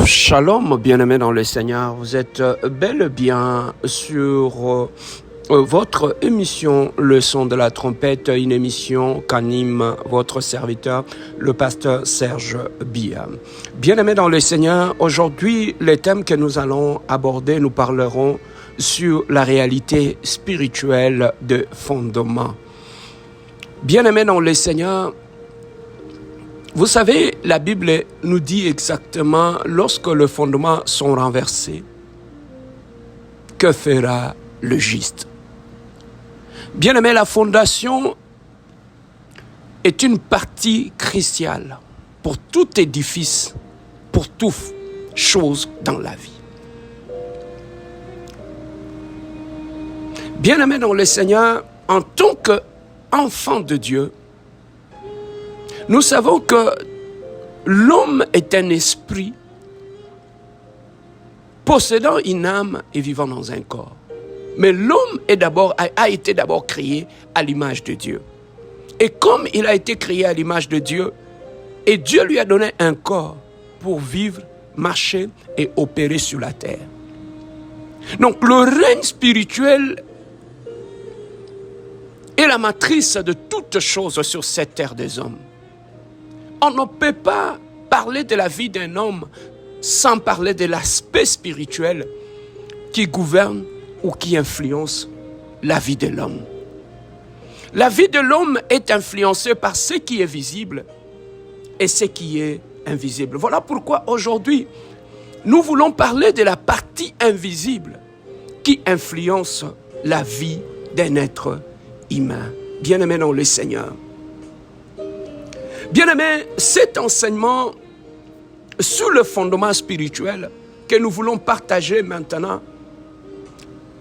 Shalom, bien-aimés dans le Seigneur. Vous êtes bel et bien sur votre émission Le son de la trompette, une émission qu'anime votre serviteur, le pasteur Serge Bia. Bien-aimés dans le Seigneur, aujourd'hui, les thèmes que nous allons aborder, nous parlerons sur la réalité spirituelle de fondement. Bien-aimés dans le Seigneur, vous savez, la Bible nous dit exactement, lorsque les fondements sont renversés, que fera le juste? Bien-aimé, la fondation est une partie cruciale pour tout édifice, pour toute chose dans la vie. Bien-aimé dans le Seigneur, en tant qu'enfant de Dieu, nous savons que l'homme est un esprit possédant une âme et vivant dans un corps. Mais l'homme a été d'abord créé à l'image de Dieu. Et comme il a été créé à l'image de Dieu, et Dieu lui a donné un corps pour vivre, marcher et opérer sur la terre. Donc le règne spirituel est la matrice de toutes choses sur cette terre des hommes. On ne peut pas parler de la vie d'un homme sans parler de l'aspect spirituel qui gouverne ou qui influence la vie de l'homme. La vie de l'homme est influencée par ce qui est visible et ce qui est invisible. Voilà pourquoi aujourd'hui, nous voulons parler de la partie invisible qui influence la vie d'un être humain. Bien-aimé dans le Seigneur. Bien-aimés, cet enseignement sur le fondement spirituel que nous voulons partager maintenant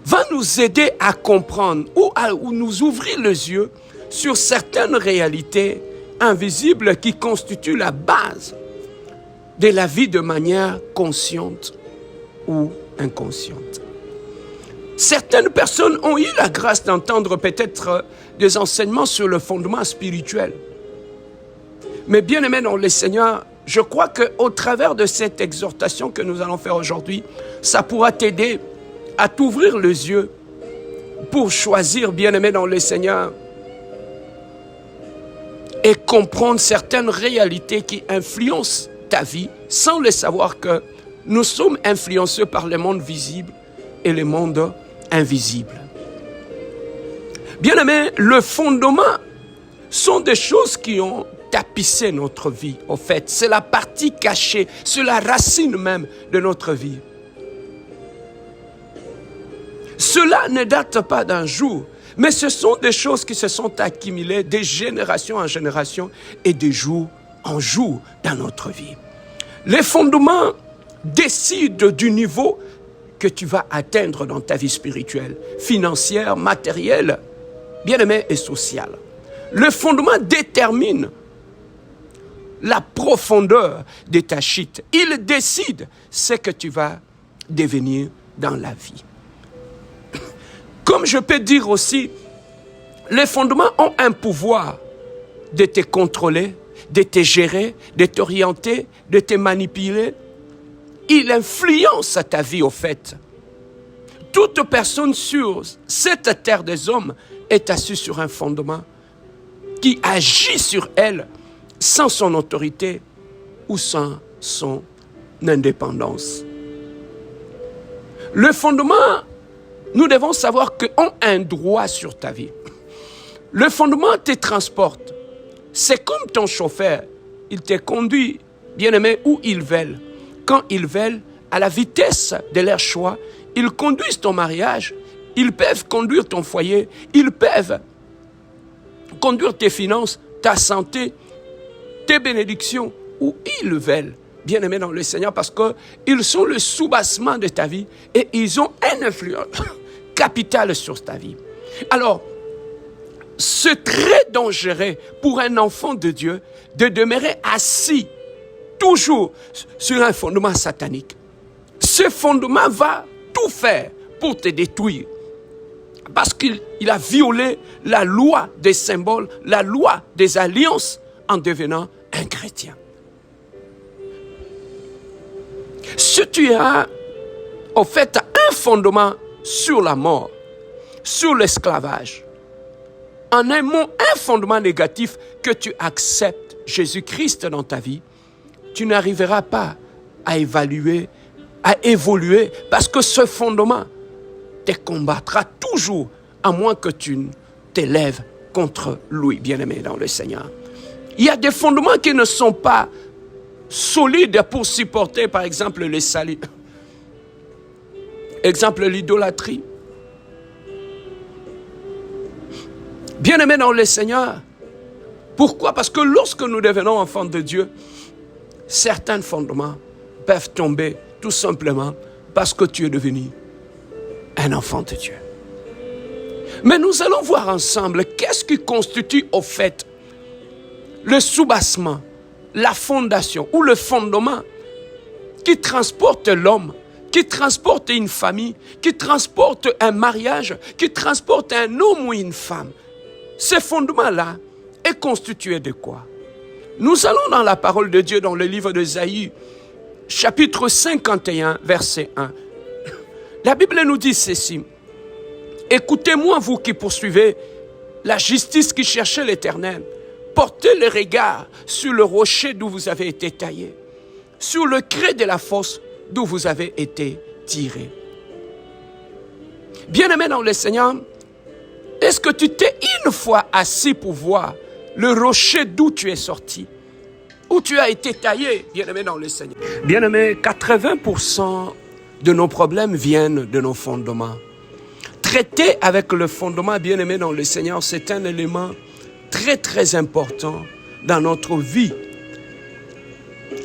va nous aider à comprendre ou nous ouvrir les yeux sur certaines réalités invisibles qui constituent la base de la vie de manière consciente ou inconsciente. Certaines personnes ont eu la grâce d'entendre peut-être des enseignements sur le fondement spirituel. Mais bien aimé dans le Seigneur, je crois qu'au travers de cette exhortation que nous allons faire aujourd'hui, ça pourra t'aider à t'ouvrir les yeux pour choisir, bien aimé dans le Seigneur, et comprendre certaines réalités qui influencent ta vie sans le savoir que nous sommes influencés par le monde visible et le monde invisible. Bien aimé, le fondement sont des choses qui ont tapissé notre vie, au fait. C'est la partie cachée, c'est la racine même de notre vie. Cela ne date pas d'un jour, mais ce sont des choses qui se sont accumulées de génération en génération et de jour en jour dans notre vie. Les fondements décident du niveau que tu vas atteindre dans ta vie spirituelle, financière, matérielle, bien-aimée et sociale. Le fondement détermine la profondeur de ta chute. Il décide ce que tu vas devenir dans la vie. Comme je peux dire aussi, les fondements ont un pouvoir de te contrôler, de te gérer, de t'orienter, de te manipuler. Il influence ta vie au fait. Toute personne sur cette terre des hommes est assise sur un fondement qui agit sur elle sans son autorité ou sans son indépendance. Le fondement, nous devons savoir qu'on a un droit sur ta vie. Le fondement te transporte. C'est comme ton chauffeur. Il te conduit, bien-aimé, où ils veulent. Quand ils veulent, à la vitesse de leur choix, ils conduisent ton mariage, ils peuvent conduire ton foyer, ils peuvent conduire tes finances, ta santé, tes bénédictions, où ils veulent, bien-aimés dans le Seigneur, parce qu'ils sont le soubassement de ta vie et ils ont une influence capitale sur ta vie. Alors, c'est très dangereux pour un enfant de Dieu de demeurer assis toujours sur un fondement satanique. Ce fondement va tout faire pour te détruire. Parce qu'il a violé la loi des symboles, la loi des alliances en devenant un chrétien. Si tu as, au fait, un fondement sur la mort, sur l'esclavage, en un mot, un fondement négatif, que tu acceptes Jésus-Christ dans ta vie, tu n'arriveras pas à évaluer, à évoluer, parce que ce fondement te combattra toujours, à moins que tu ne t'élèves contre lui, bien-aimé dans le Seigneur. Il y a des fondements qui ne sont pas solides pour supporter, par exemple, le salut. Exemple, l'idolâtrie. Bien-aimé dans le Seigneur. Pourquoi? Parce que lorsque nous devenons enfants de Dieu, certains fondements peuvent tomber tout simplement parce que tu es devenu un enfant de Dieu. Mais nous allons voir ensemble qu'est-ce qui constitue au fait le soubassement, la fondation ou le fondement qui transporte l'homme, qui transporte une famille, qui transporte un mariage, qui transporte un homme ou une femme. Ce fondement-là est constitué de quoi? Nous allons dans la parole de Dieu, dans le livre d'Ésaïe, chapitre 51, verset 1. La Bible nous dit ceci. Écoutez-moi, vous qui poursuivez la justice, qui cherchez l'Éternel. Portez le regard sur le rocher d'où vous avez été taillé, sur le creux de la fosse d'où vous avez été tiré. Bien-aimé dans le Seigneur, est-ce que tu t'es une fois assis pour voir le rocher d'où tu es sorti, où tu as été taillé, bien-aimé dans le Seigneur? Bien-aimé, 80% de nos problèmes viennent de nos fondements. Traiter avec le fondement, bien-aimé dans le Seigneur, c'est un élément très très important dans notre vie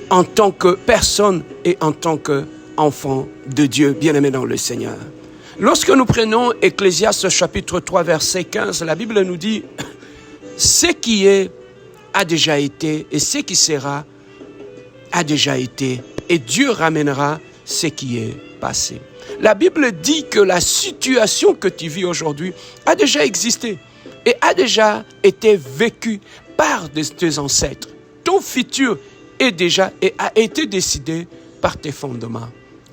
en tant que personne et en tant qu'enfant de Dieu, bien-aimé dans le Seigneur. Lorsque nous prenons Ecclésiaste chapitre 3 verset 15, la Bible nous dit « Ce qui est a déjà été et ce qui sera a déjà été et Dieu ramènera ce qui est passé. » La Bible dit que la situation que tu vis aujourd'hui a déjà existé et a déjà été vécue par tes ancêtres. Ton futur est déjà et a été décidé par tes fondements.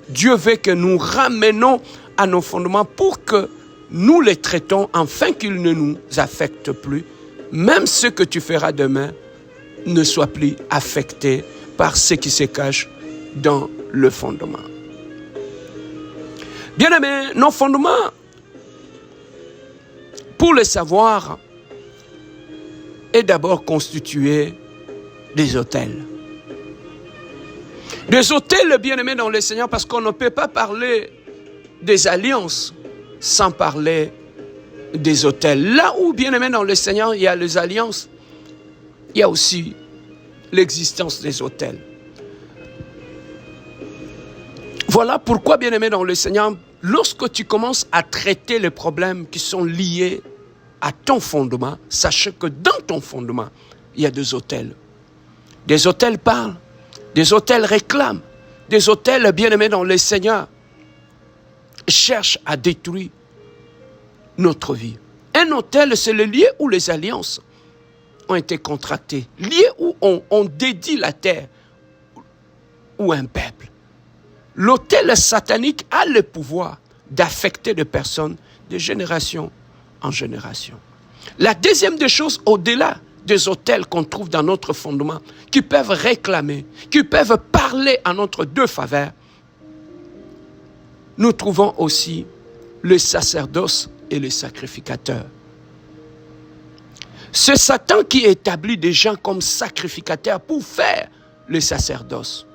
Dieu veut que nous ramenions à nos fondements pour que nous les traitons afin qu'ils ne nous affectent plus. Même ce que tu feras demain ne soit plus affecté par ce qui se cache dans le fondement. Bien-aimés, nos fondements, pour le savoir, est d'abord constitué des autels. Des autels, bien-aimés dans le Seigneur, parce qu'on ne peut pas parler des alliances sans parler des autels. Là où, bien-aimés dans le Seigneur, il y a les alliances, il y a aussi l'existence des autels. Voilà pourquoi, bien-aimé dans le Seigneur, lorsque tu commences à traiter les problèmes qui sont liés à ton fondement, sachez que dans ton fondement, il y a des autels. Des autels parlent, des autels réclament, des autels, bien-aimés dans le Seigneur, cherchent à détruire notre vie. Un autel, c'est le lieu où les alliances ont été contractées, lieu où on dédie la terre ou un peuple. L'autel satanique a le pouvoir d'affecter des personnes de génération en génération. La deuxième des choses, au-delà des autels qu'on trouve dans notre fondement, qui peuvent réclamer, qui peuvent parler en notre défaveur, nous trouvons aussi le sacerdoce et le sacrificateur. C'est Satan qui établit des gens comme sacrificateurs pour faire le sacerdoce.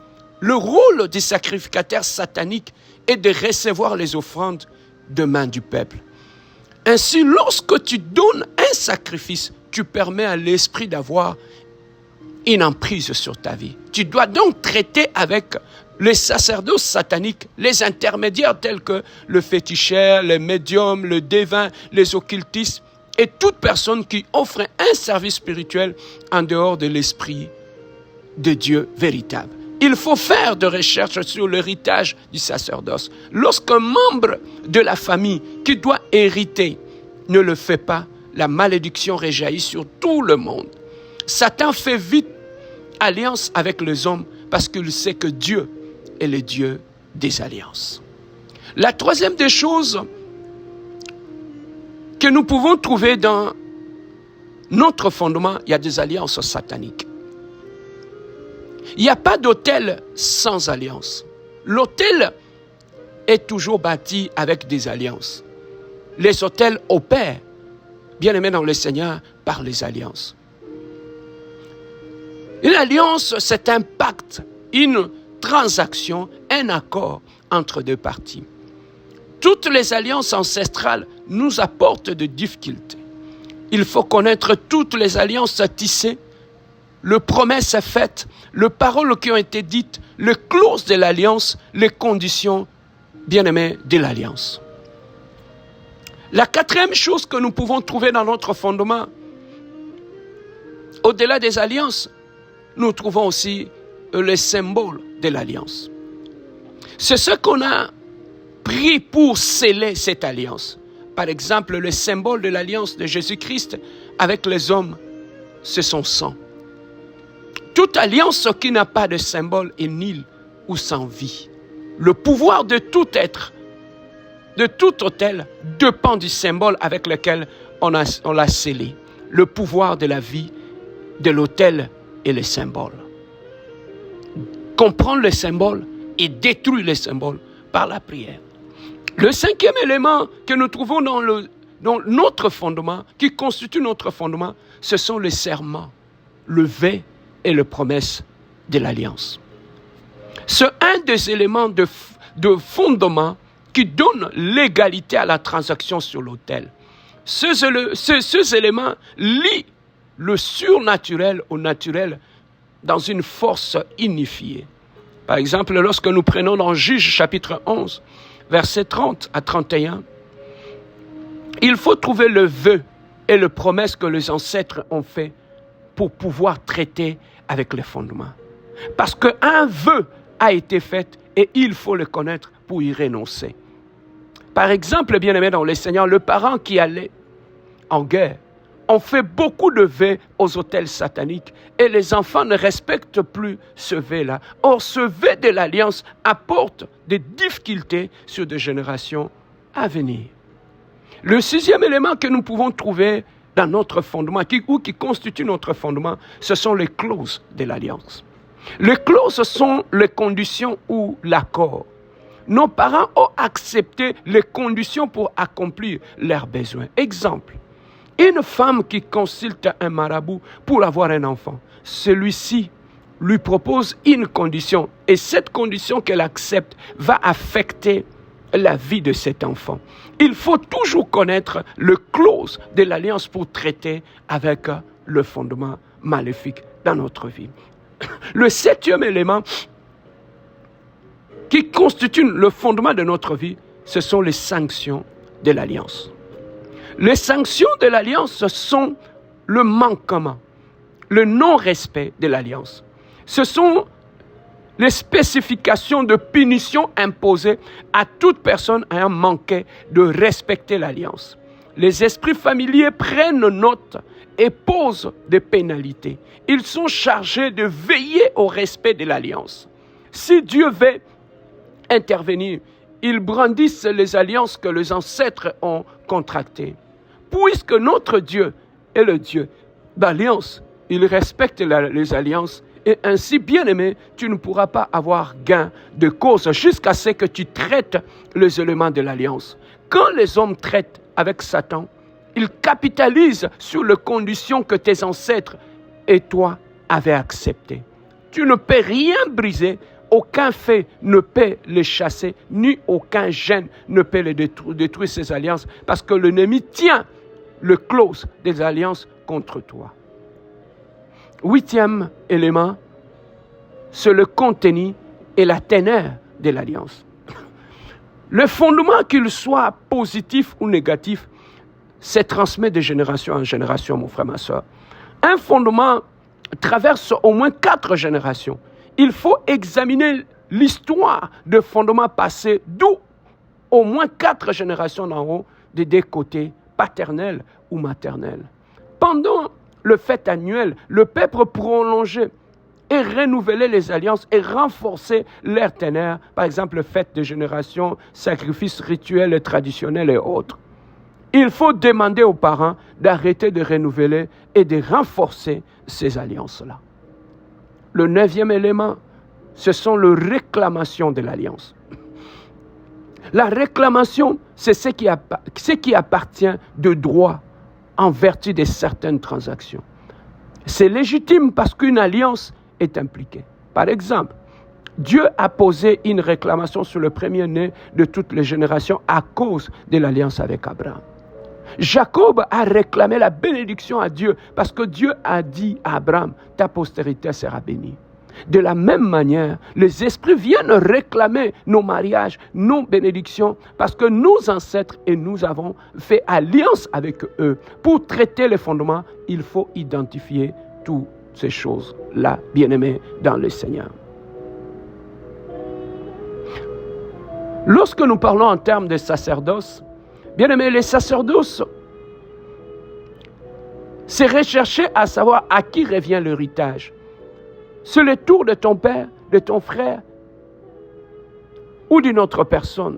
Le rôle du sacrificateur satanique est de recevoir les offrandes de main du peuple. Ainsi, lorsque tu donnes un sacrifice, tu permets à l'esprit d'avoir une emprise sur ta vie. Tu dois donc traiter avec les sacerdoces sataniques, les intermédiaires tels que le féticheur, le médium, le devin, les occultistes et toute personne qui offre un service spirituel en dehors de l'esprit de Dieu véritable. Il faut faire de recherches sur l'héritage du sacerdoce. Lorsqu'un membre de la famille qui doit hériter ne le fait pas, la malédiction rejaillit sur tout le monde. Satan fait vite alliance avec les hommes parce qu'il sait que Dieu est le Dieu des alliances. La troisième des choses que nous pouvons trouver dans notre fondement, il y a des alliances sataniques. Il n'y a pas d'autel sans alliance. L'autel est toujours bâti avec des alliances. Les autels opèrent, bien aimés dans le Seigneur, par les alliances. Une alliance, c'est un pacte, une transaction, un accord entre deux parties. Toutes les alliances ancestrales nous apportent des difficultés. Il faut connaître toutes les alliances tissées, les promesses faites, les paroles qui ont été dites, les clauses de l'alliance, les conditions, bien-aimés, de l'alliance. La quatrième chose que nous pouvons trouver dans notre fondement, au-delà des alliances, nous trouvons aussi le symbole de l'alliance. C'est ce qu'on a pris pour sceller cette alliance. Par exemple, le symbole de l'alliance de Jésus-Christ avec les hommes, c'est son sang. Toute alliance qui n'a pas de symbole est nulle ou sans vie. Le pouvoir de tout être, de tout autel, dépend du symbole avec lequel on l'a scellé. Le pouvoir de la vie, de l'autel et les symboles. Comprendre les symboles et détruire les symboles par la prière. Le cinquième élément que nous trouvons dans notre fondement, qui constitue notre fondement, ce sont les serments, le vœu et les promesses de l'alliance. C'est un des éléments de fondement qui donne l'égalité à la transaction sur l'autel. Ces éléments lient le surnaturel au naturel dans une force unifiée. Par exemple, lorsque nous prenons dans Juge chapitre 11, versets 30 à 31, il faut trouver le vœu et les promesses que les ancêtres ont fait pour pouvoir traiter avec les fondements. Parce qu'un vœu a été fait et il faut le connaître pour y renoncer. Par exemple, bien-aimés dans le Seigneur, le parent qui allait en guerre, on fait beaucoup de vœux aux autels sataniques et les enfants ne respectent plus ce vœu-là. Or, ce vœu de l'alliance apporte des difficultés sur des générations à venir. Le sixième élément que nous pouvons trouver dans notre fondement, qui constitue notre fondement, ce sont les clauses de l'alliance. Les clauses sont les conditions ou l'accord. Nos parents ont accepté les conditions pour accomplir leurs besoins. Exemple, une femme qui consulte un marabout pour avoir un enfant, celui-ci lui propose une condition et cette condition qu'elle accepte va affecter la vie de cet enfant. Il faut toujours connaître les clauses de l'alliance pour traiter avec le fondement maléfique dans notre vie. Le septième élément qui constitue le fondement de notre vie, ce sont les sanctions de l'alliance. Les sanctions de l'alliance sont le manquement, le non-respect de l'alliance. Ce sont les spécifications de punition imposées à toute personne ayant manqué de respecter l'alliance. Les esprits familiers prennent note et posent des pénalités. Ils sont chargés de veiller au respect de l'alliance. Si Dieu veut intervenir, ils brandissent les alliances que les ancêtres ont contractées. Puisque notre Dieu est le Dieu d'alliance, il respecte les alliances et ainsi, bien-aimé, tu ne pourras pas avoir gain de cause jusqu'à ce que tu traites les éléments de l'alliance. Quand les hommes traitent avec Satan, ils capitalisent sur les conditions que tes ancêtres et toi avaient acceptées. Tu ne peux rien briser, aucun fait ne peut les chasser, ni aucun gène ne peut les détruire ces alliances, parce que l'ennemi tient le clause des alliances contre toi. Huitième élément, c'est le contenu et la teneur de l'alliance. Le fondement, qu'il soit positif ou négatif, se transmet de génération en génération, mon frère, ma soeur. Un fondement traverse au moins 4 générations. Il faut examiner l'histoire de fondements passés, d'où au moins 4 générations d'en haut, des deux côtés, paternels ou maternels. Pendant le fête annuel, le peuple prolongeait et renouveler les alliances et renforcer leurs ténèbres, par exemple, fêtes de génération, sacrifices rituels et traditionnels et autres. Il faut demander aux parents d'arrêter de renouveler et de renforcer ces alliances-là. Le 9e élément, ce sont les réclamations de l'alliance. La réclamation, c'est ce qui appartient de droit en vertu de certaines transactions. C'est légitime parce qu'une alliance est impliquée. Par exemple, Dieu a posé une réclamation sur le premier-né de toutes les générations à cause de l'alliance avec Abraham. Jacob a réclamé la bénédiction à Dieu parce que Dieu a dit à Abraham, ta postérité sera bénie. De la même manière, les esprits viennent réclamer nos mariages, nos bénédictions, parce que nos ancêtres et nous avons fait alliance avec eux. Pour traiter les fondements, il faut identifier toutes ces choses-là, bien-aimés dans le Seigneur. Lorsque nous parlons en termes de sacerdoce, bien-aimés, les sacerdoces, c'est rechercher à savoir à qui revient l'héritage. C'est le tour de ton père, de ton frère ou d'une autre personne.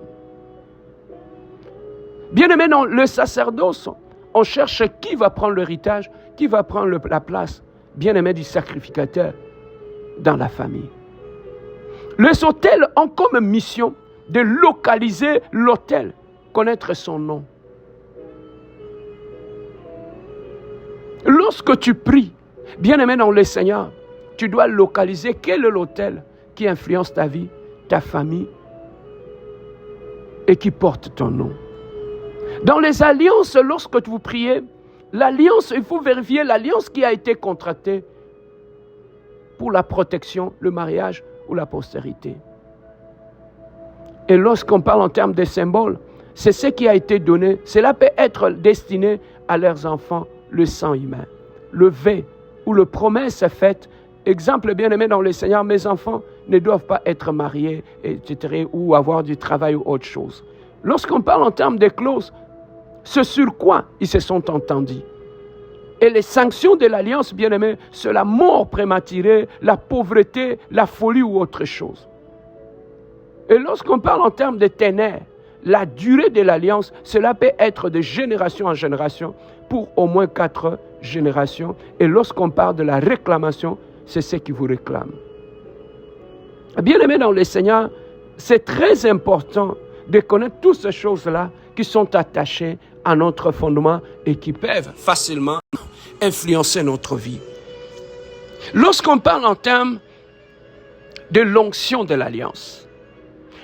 Bien-aimé, dans le sacerdoce, on cherche qui va prendre l'héritage, qui va prendre la place, bien-aimé, du sacrificateur dans la famille. Les autels ont comme mission de localiser l'autel, connaître son nom. Lorsque tu pries, bien-aimé dans le Seigneur, tu dois localiser quel est l'autel qui influence ta vie, ta famille et qui porte ton nom. Dans les alliances, lorsque vous priez, l'alliance, il faut vérifier l'alliance qui a été contractée pour la protection, le mariage ou la postérité. Et lorsqu'on parle en termes de symboles, c'est ce qui a été donné. Cela peut être destiné à leurs enfants, le sang humain, le vœu ou la promesse faite. Exemple bien-aimé dans le Seigneur, mes enfants ne doivent pas être mariés, etc., ou avoir du travail ou autre chose. Lorsqu'on parle en termes de clauses, ce sur quoi ils se sont entendus. Et les sanctions de l'alliance, bien-aimé, c'est la mort prématurée, la pauvreté, la folie ou autre chose. Et lorsqu'on parle en termes de ténèbres, la durée de l'alliance, cela peut être de génération en génération pour au moins 4 générations. Et lorsqu'on parle de la réclamation, c'est ce qui vous réclame. Bien-aimés dans le Seigneur, c'est très important de connaître toutes ces choses-là qui sont attachées à notre fondement et qui peuvent facilement influencer notre vie. Lorsqu'on parle en termes de l'onction de l'alliance,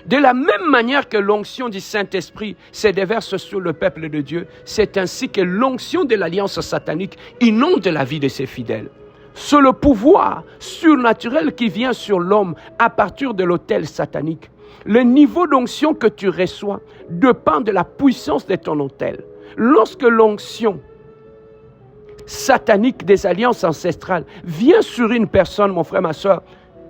de la même manière que l'onction du Saint-Esprit se déverse sur le peuple de Dieu, c'est ainsi que l'onction de l'alliance satanique inonde la vie de ses fidèles. C'est le pouvoir surnaturel qui vient sur l'homme à partir de l'autel satanique. Le niveau d'onction que tu reçois dépend de la puissance de ton autel. Lorsque l'onction satanique des alliances ancestrales vient sur une personne, mon frère, ma soeur,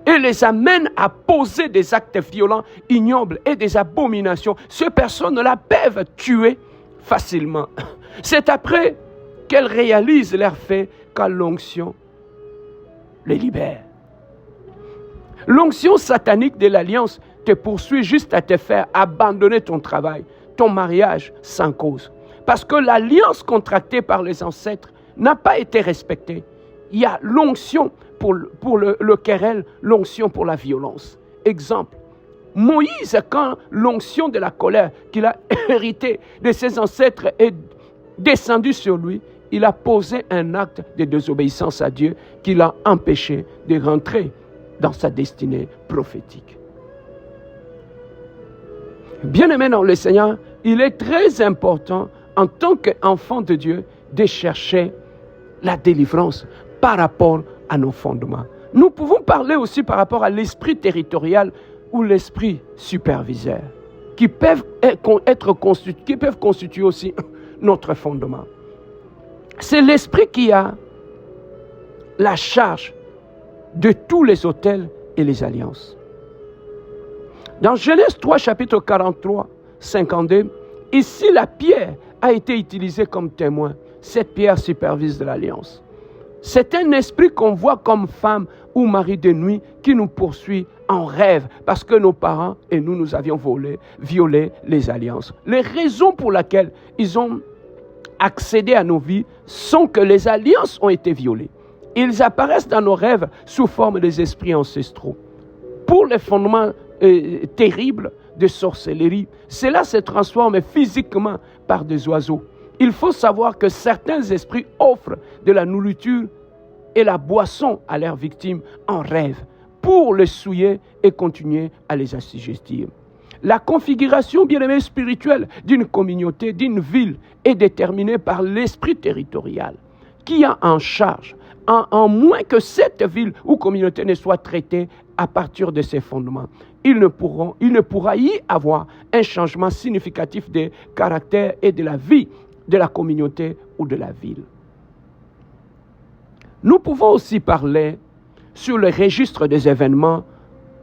et les amène à poser des actes violents, ignobles et des abominations, ces personnes-là peuvent tuer facilement. C'est après qu'elles réalisent leurs faits quand l'onction les libère. L'onction satanique de l'alliance te poursuit juste à te faire abandonner ton travail, ton mariage sans cause. Parce que l'alliance contractée par les ancêtres n'a pas été respectée. Il y a l'onction pour le querelle, l'onction pour la violence. Exemple, Moïse, quand l'onction de la colère qu'il a héritée de ses ancêtres est descendue sur lui, il a posé un acte de désobéissance à Dieu qui l'a empêché de rentrer dans sa destinée prophétique. Bien-aimé dans le Seigneur, il est très important en tant qu'enfant de Dieu de chercher la délivrance par rapport à nos fondements. Nous pouvons parler aussi par rapport à l'esprit territorial ou l'esprit superviseur qui peuvent constituer aussi notre fondement. C'est l'esprit qui a la charge de tous les autels et les alliances. Dans Genèse 3, chapitre 43, 52, ici la pierre a été utilisée comme témoin. Cette pierre supervise de l'alliance. C'est un esprit qu'on voit comme femme ou mari de nuit qui nous poursuit en rêve parce que nos parents et nous avions violé les alliances. Les raisons pour lesquelles ils ont accédé à nos vies sont que les alliances ont été violées. Ils apparaissent dans nos rêves sous forme des esprits ancestraux. Pour les fondements terribles de sorcellerie, cela se transforme physiquement par des oiseaux. Il faut savoir que certains esprits offrent de la nourriture et la boisson à leurs victimes en rêve pour les souiller et continuer à les assujettir. La configuration bien-aimée spirituelle d'une communauté, d'une ville est déterminée par l'esprit territorial qui a en charge, en moins que cette ville ou communauté ne soit traitée à partir de ses fondements. Il ne pourra y avoir un changement significatif de caractère et de la vie de la communauté ou de la ville. Nous pouvons aussi parler sur le registre des événements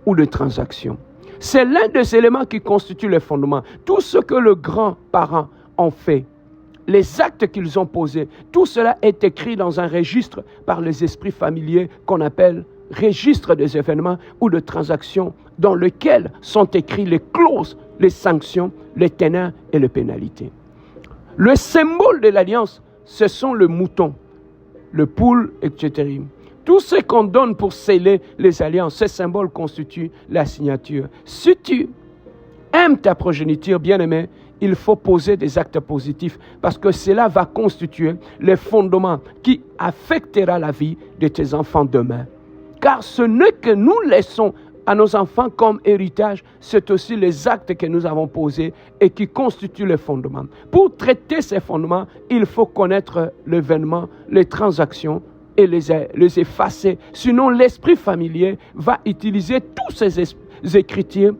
ou des transactions. C'est l'un des éléments qui constitue le fondement. Tout ce que les grands-parents ont fait, les actes qu'ils ont posés, tout cela est écrit dans un registre par les esprits familiers qu'on appelle registre des événements ou de transactions dans lequel sont écrits les clauses, les sanctions, les tenants et les pénalités. Le symbole de l'alliance, ce sont le mouton, le poule, etc. Tout ce qu'on donne pour sceller les alliances, ce symbole constitue la signature. Si tu aimes ta progéniture, bien-aimé, il faut poser des actes positifs parce que cela va constituer le fondement qui affectera la vie de tes enfants demain. Car ce n'est que nous laissons à nos enfants comme héritage, c'est aussi les actes que nous avons posés et qui constituent les fondements. Pour traiter ces fondements, il faut connaître l'événement, les transactions et les effacer. Sinon, l'esprit familier va utiliser tous ces écritures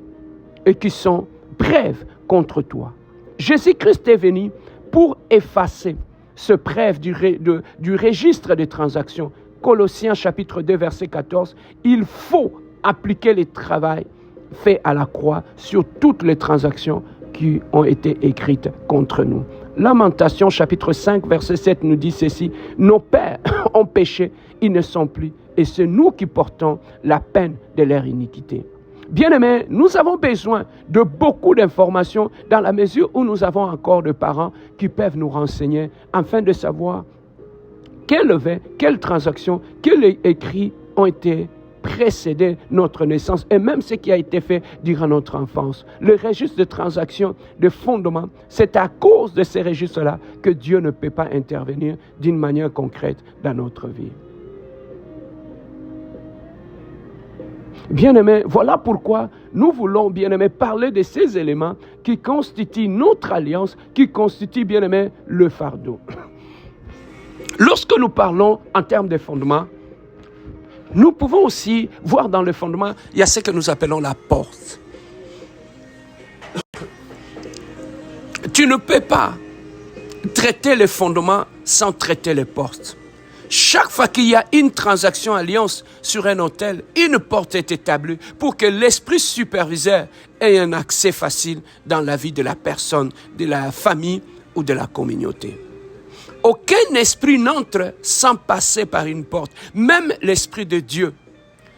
et qui sont brèves contre toi. Jésus-Christ est venu pour effacer ce bref du registre des transactions. Colossiens chapitre 2, verset 14, il faut appliquer le travail fait à la croix sur toutes les transactions qui ont été écrites contre nous. Lamentation chapitre 5, verset 7 nous dit ceci, nos pères ont péché, ils ne sont plus, et c'est nous qui portons la peine de leur iniquité. Bien-aimés, nous avons besoin de beaucoup d'informations dans la mesure où nous avons encore des parents qui peuvent nous renseigner afin de savoir quelles transactions, quels écrits ont été précédé notre naissance et même ce qui a été fait durant notre enfance. Le registre de transactions, de fondements, c'est à cause de ces registres-là que Dieu ne peut pas intervenir d'une manière concrète dans notre vie. Bien-aimés, voilà pourquoi nous voulons, bien-aimés, parler de ces éléments qui constituent notre alliance, qui constituent, bien-aimés, le fardeau. Lorsque nous parlons en termes de fondements, nous pouvons aussi voir dans le fondement, il y a ce que nous appelons la porte. Tu ne peux pas traiter les fondements sans traiter les portes. Chaque fois qu'il y a une transaction alliance sur un hôtel, une porte est établie pour que l'esprit superviseur ait un accès facile dans la vie de la personne, de la famille ou de la communauté. Aucun esprit n'entre sans passer par une porte, même l'Esprit de Dieu.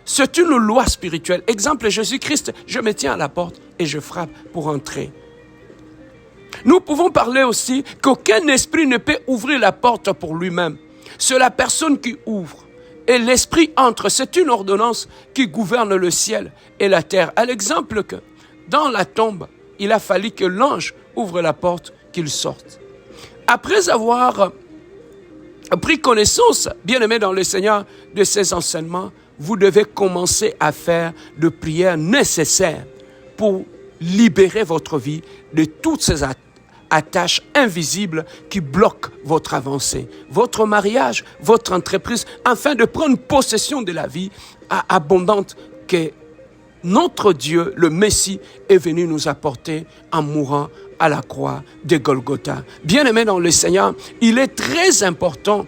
C'est une loi spirituelle. Exemple, Jésus-Christ, je me tiens à la porte et je frappe pour entrer. Nous pouvons parler aussi qu'aucun esprit ne peut ouvrir la porte pour lui-même. C'est la personne qui ouvre. Et l'esprit entre. C'est une ordonnance qui gouverne le ciel et la terre. À l'exemple que dans la tombe, il a fallu que l'ange ouvre la porte, qu'il sorte. Après avoir pris connaissance, bien-aimés dans le Seigneur, de ces enseignements, vous devez commencer à faire de prières nécessaires pour libérer votre vie de toutes ces attaches invisibles qui bloquent votre avancée, votre mariage, votre entreprise, afin de prendre possession de la vie abondante que notre Dieu, le Messie, est venu nous apporter en mourant à la croix de Golgotha. Bien-aimés dans le Seigneur, il est très important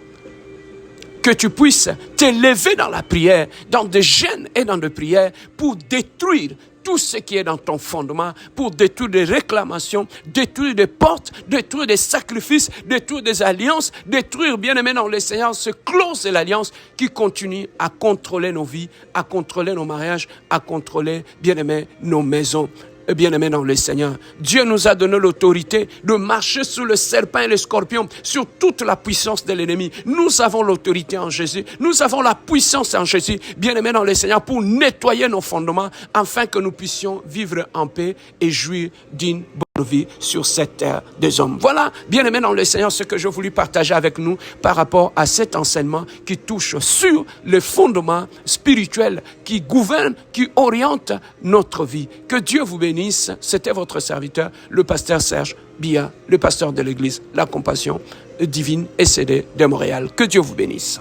que tu puisses t'élever dans la prière, dans des jeûnes et dans des prières pour détruire tout ce qui est dans ton fondement, pour détruire des réclamations, détruire des portes, détruire des sacrifices, détruire des alliances, détruire, bien-aimé dans le Seigneur, ce clause de l'alliance qui continue à contrôler nos vies, à contrôler nos mariages, à contrôler, bien-aimé, nos maisons. Bien-aimés dans le Seigneur, Dieu nous a donné l'autorité de marcher sur le serpent et le scorpion, sur toute la puissance de l'ennemi. Nous avons l'autorité en Jésus, nous avons la puissance en Jésus, bien-aimés dans le Seigneur, pour nettoyer nos fondements, afin que nous puissions vivre en paix et jouir d'une bonne vie sur cette terre des hommes. Voilà, bien-aimés dans le Seigneur, ce que je voulais partager avec nous par rapport à cet enseignement qui touche sur les fondements spirituels qui gouvernent, qui orientent notre vie. Que Dieu vous bénisse. C'était votre serviteur, le pasteur Serge Bia, le pasteur de l'église La Compassion Divine SCD de Montréal. Que Dieu vous bénisse.